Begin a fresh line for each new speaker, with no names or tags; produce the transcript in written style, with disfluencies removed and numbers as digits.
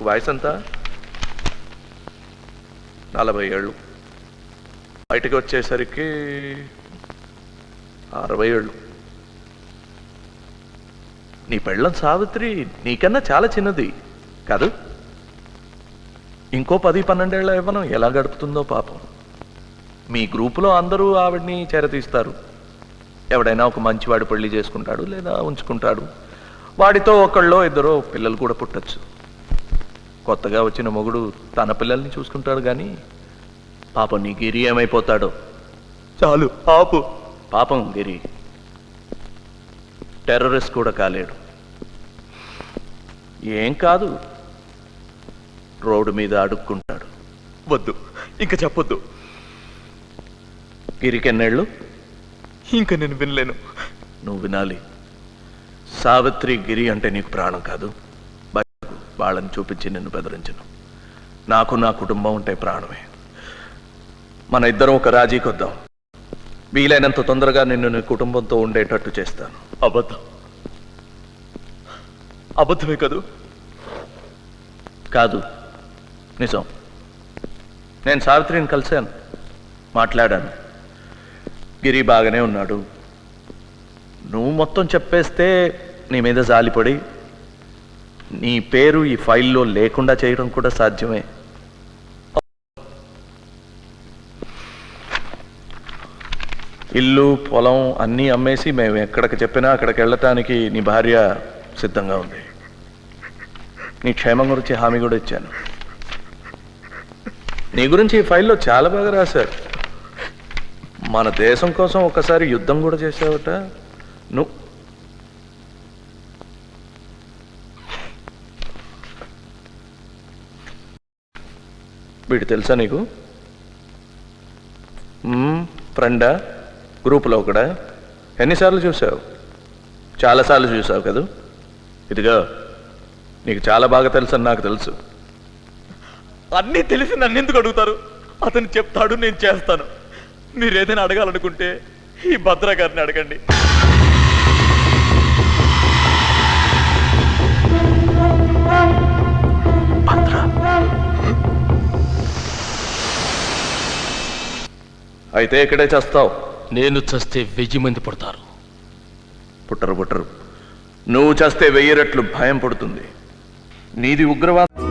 వయసు ఎంత? 40 ఏళ్ళు. బయటకు వచ్చేసరికి 60 ఏళ్ళు. నీ పెళ్ళం సావిత్రి నీకన్నా చాలా చిన్నది కాదు? ఇంకో 10-12 ఏళ్ల యవ్వనం ఎలా గడుపుతుందో పాపం. మీ గ్రూపులో అందరూ ఆవిడ్ని చేరతీస్తారు. ఎవడైనా ఒక మంచివాడు పెళ్లి చేసుకుంటాడు లేదా ఉంచుకుంటాడు. వాడితో ఒకళ్ళో ఇద్దరో పిల్లలు కూడా పుట్టచ్చు. కొత్తగా వచ్చిన మొగుడు తన పిల్లల్ని చూసుకుంటాడు కానీ పాపం నీ గిరి ఏమైపోతాడో.
చాలు ఆపు.
పాపం గిరి టెర్రరిస్ట్ కూడా కాలేడు. ఏం కాదు, రోడ్డు మీద అడుక్కుంటాడు.
వద్దు, ఇంకా చెప్పొద్దు.
గిరికెన్నేళ్ళు?
ఇంకా నేను వినలేను.
నువ్వు వినాలి. సావిత్రి గిరి అంటే నీకు ప్రాణం కాదు. వాళ్ళని చూపించి నిన్ను బెదిరించను. నాకు నా కుటుంబం ఉంటే ప్రాణమే. మన ఇద్దరం ఒక రాజీకి వద్దాం. వీలైనంత తొందరగా నిన్ను నీ కుటుంబంతో ఉండేటట్టు చేస్తాను.
అబద్ధం. అబద్ధమే కాదు?
కాదు, నిజం. నేను సావిత్రిని కలిశాను, మాట్లాడాను. గిరి బాగానే ఉన్నాడు. నువ్వు మొత్తం చెప్పేస్తే నీ మీద జాలిపడి నీ పేరు ఈ ఫైల్లో లేకుండా చేయడం కూడా సాధ్యమే. ఇల్లు పొలం అన్నీ అమ్మేసి మేము ఎక్కడికి చెప్పినా అక్కడికి వెళ్ళటానికి నీ భార్య సిద్ధంగా ఉంది. నీ క్షేమం గురించి హామీ కూడా ఇచ్చాను. నీ గురించి ఈ ఫైల్లో చాలా బాగా రాశారు. మన దేశం కోసం ఒకసారి యుద్ధం కూడా చేసావట నువ్వు. వీడు తెలుసా నీకు? ఫ్రెండా? గ్రూపులో ఒకడా? ఎన్నిసార్లు చూసావు? చాలాసార్లు చూసావు కదా. ఇదిగో, నీకు చాలా బాగా తెలుసు అని నాకు తెలుసు.
అన్నీ తెలిసి నన్ను ఎందుకు అడుగుతారు? అతను చెప్తాడు, నేను చేస్తాను. మీరు ఏదైనా అడగాలనుకుంటే ఈ భద్ర గారిని అడగండి.
అయితే ఇక్కడే చేస్తావు.
నేను చస్తే 1000 మంది పుడతారు.
పుట్టరు. నువ్వు చేస్తే 1000 రెట్లు భయం పడుతుంది. నీది ఉగ్రవాదం.